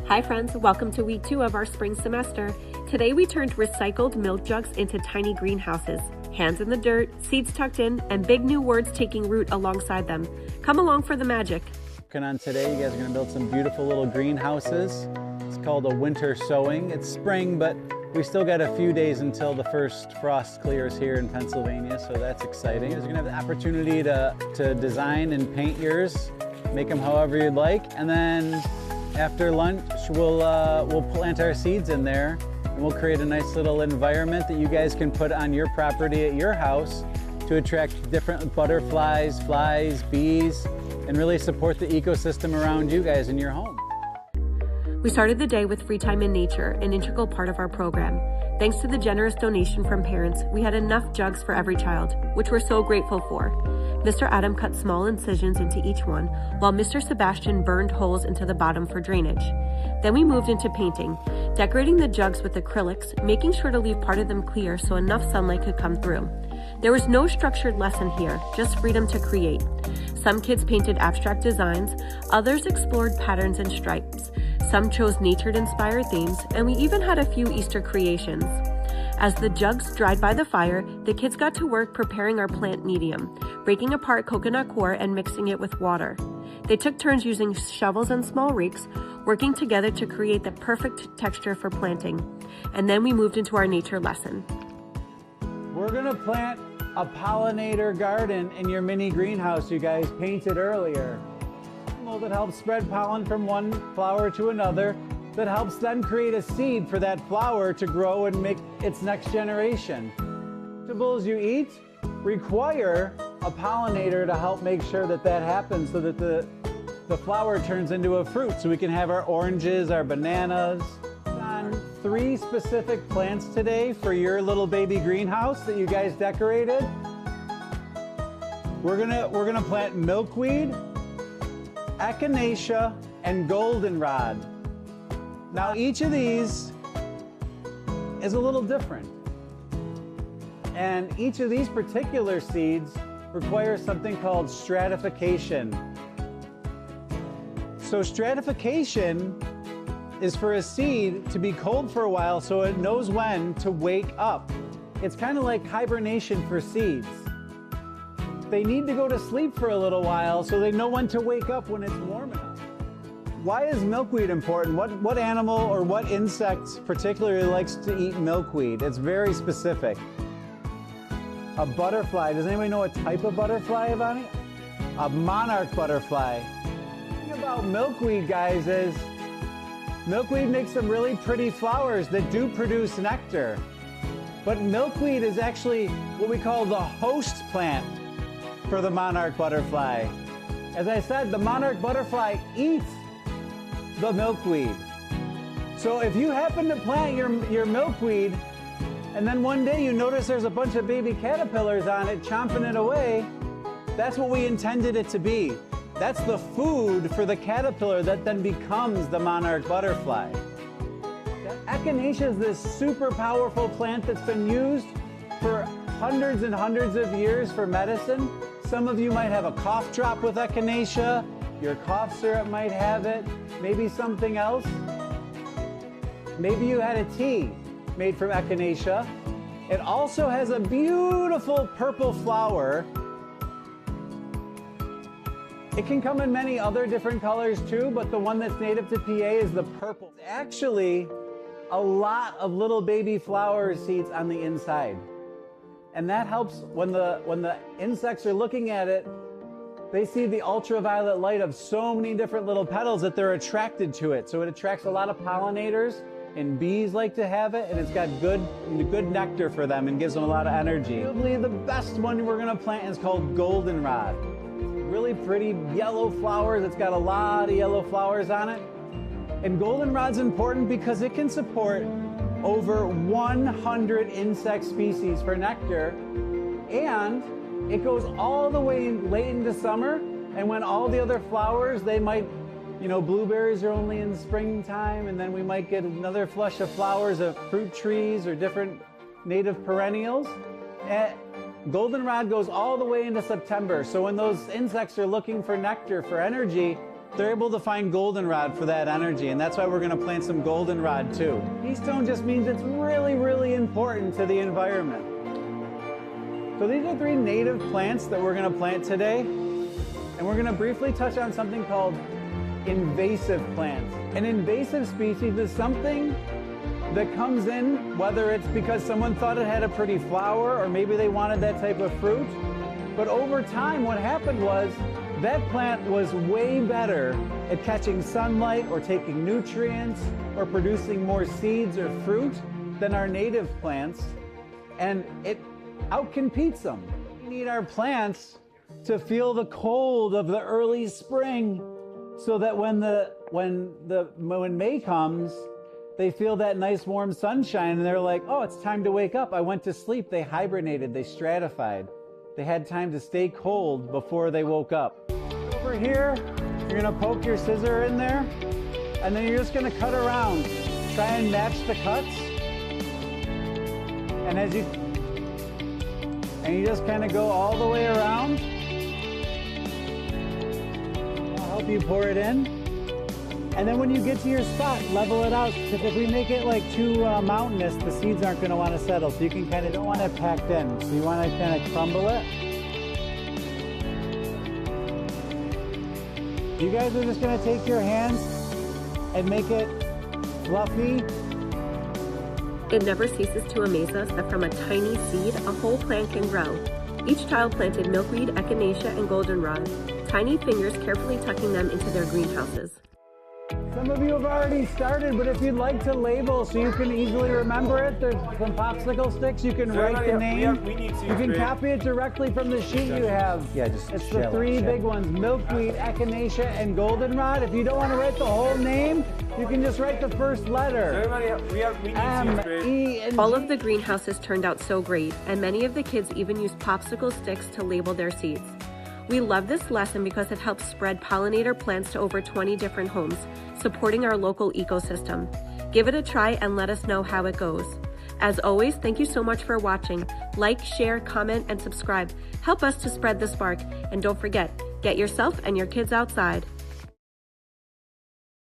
Hi friends, welcome to week 2 of our spring semester. Today we turned recycled milk jugs into tiny greenhouses. Hands in the dirt, seeds tucked in, and big new words taking root alongside them. Come along for the magic. Working on today, you guys are going to build some beautiful little greenhouses. It's called a winter sowing. It's spring, but we still got a few days until the first frost clears here in Pennsylvania, so that's exciting. You're going to have the opportunity to design and paint yours, make them however you'd like, and then after lunch, we'll plant our seeds in there, and we'll create a nice little environment that you guys can put on your property at your house to attract different butterflies, flies, bees, and really support the ecosystem around you guys in your home. We started the day with free time in nature, an integral part of our program. Thanks to the generous donation from parents, we had enough jugs for every child, which we're so grateful for. Mr. Adam cut small incisions into each one, while Mr. Sebastian burned holes into the bottom for drainage. Then we moved into painting, decorating the jugs with acrylics, making sure to leave part of them clear so enough sunlight could come through. There was no structured lesson here, just freedom to create. Some kids painted abstract designs, others explored patterns and stripes. Some chose nature-inspired themes, and we even had a few Easter creations. As the jugs dried by the fire, the kids got to work preparing our plant medium, breaking apart coconut coir and mixing it with water. They took turns using shovels and small rakes, working together to create the perfect texture for planting. And then we moved into our nature lesson. We're gonna plant a pollinator garden in your mini greenhouse you guys painted earlier. That helps spread pollen from one flower to another, that helps then create a seed for that flower to grow and make its next generation. Vegetables you eat require a pollinator to help make sure that that happens so that the flower turns into a fruit so we can have our oranges, our bananas. On 3 specific plants today for your little baby greenhouse that you guys decorated. We're gonna plant milkweed, echinacea, and goldenrod. Now each of these is a little different. And each of these particular seeds requires something called stratification. So stratification is for a seed to be cold for a while so it knows when to wake up. It's kind of like hibernation for seeds. They need to go to sleep for a little while so they know when to wake up when it's warm enough. Why is milkweed important? What animal or what insect particularly likes to eat milkweed? It's very specific. A butterfly. Does anybody know what type of butterfly, Ivani? A monarch butterfly. The thing about milkweed, guys, is milkweed makes some really pretty flowers that do produce nectar. But milkweed is actually what we call the host plant for the monarch butterfly. As I said, the monarch butterfly eats the milkweed. So if you happen to plant your milkweed and then one day you notice there's a bunch of baby caterpillars on it chomping it away, that's what we intended it to be. That's the food for the caterpillar that then becomes the monarch butterfly. Echinacea is this super powerful plant that's been used for hundreds and hundreds of years for medicine. Some of you might have a cough drop with echinacea. Your cough syrup might have it. Maybe something else. Maybe you had a tea made from echinacea. It also has a beautiful purple flower. It can come in many other different colors too, but the one that's native to PA is the purple. It's actually a lot of little baby flower seeds on the inside. And that helps when the insects are looking at it, they see the ultraviolet light of so many different little petals that they're attracted to it. So it attracts a lot of pollinators, and bees like to have it, and it's got good nectar for them and gives them a lot of energy. Probably the best one we're gonna plant is called goldenrod. Really pretty yellow flowers. It's got a lot of yellow flowers on it. And goldenrod's important because it can support over 100 insect species for nectar, and it goes all the way late into summer, and when all the other flowers, they might, blueberries are only in springtime, and then we might get another flush of flowers of fruit trees or different native perennials. And goldenrod goes all the way into September, so when those insects are looking for nectar, for energy, they're able to find goldenrod for that energy, and that's why we're going to plant some goldenrod too. Keystone just means it's really, really important to the environment. So these are 3 native plants that we're going to plant today, and we're going to briefly touch on something called invasive plants. An invasive species is something that comes in, whether it's because someone thought it had a pretty flower or maybe they wanted that type of fruit. But over time, what happened was that plant was way better at catching sunlight or taking nutrients or producing more seeds or fruit than our native plants, and it outcompetes them. We need our plants to feel the cold of the early spring so that when May comes, they feel that nice warm sunshine and they're like, oh, it's time to wake up. I went to sleep. They hibernated, they stratified. They had time to stay cold before they woke up. Over here, you're gonna poke your scissor in there, and then you're just gonna cut around. Try and match the cuts. And you just kind of go all the way around. I'll help you pour it in. And then when you get to your spot, level it out, because if we make it like too mountainous, the seeds aren't going to want to settle. So you can kind of, don't want it packed in. So you want to kind of crumble it. You guys are just going to take your hands and make it fluffy. It never ceases to amaze us that from a tiny seed, a whole plant can grow. Each child planted milkweed, echinacea, and goldenrod, tiny fingers carefully tucking them into their greenhouses. Some of you have already started, but if you'd like to label so you can easily remember it, there's some popsicle sticks. You can write the name. You can copy it directly from the sheet you have. Yeah, just it's the 3 big ones: milkweed, echinacea, and goldenrod. If you don't want to write the whole name, you can just write the first letter. M-E-N-G. All of the greenhouses turned out so great, and many of the kids even used popsicle sticks to label their seeds. We love this lesson because it helps spread pollinator plants to over 20 different homes, supporting our local ecosystem. Give it a try and let us know how it goes. As always, thank you so much for watching. Like, share, comment, and subscribe. Help us to spread the spark. And don't forget, get yourself and your kids outside.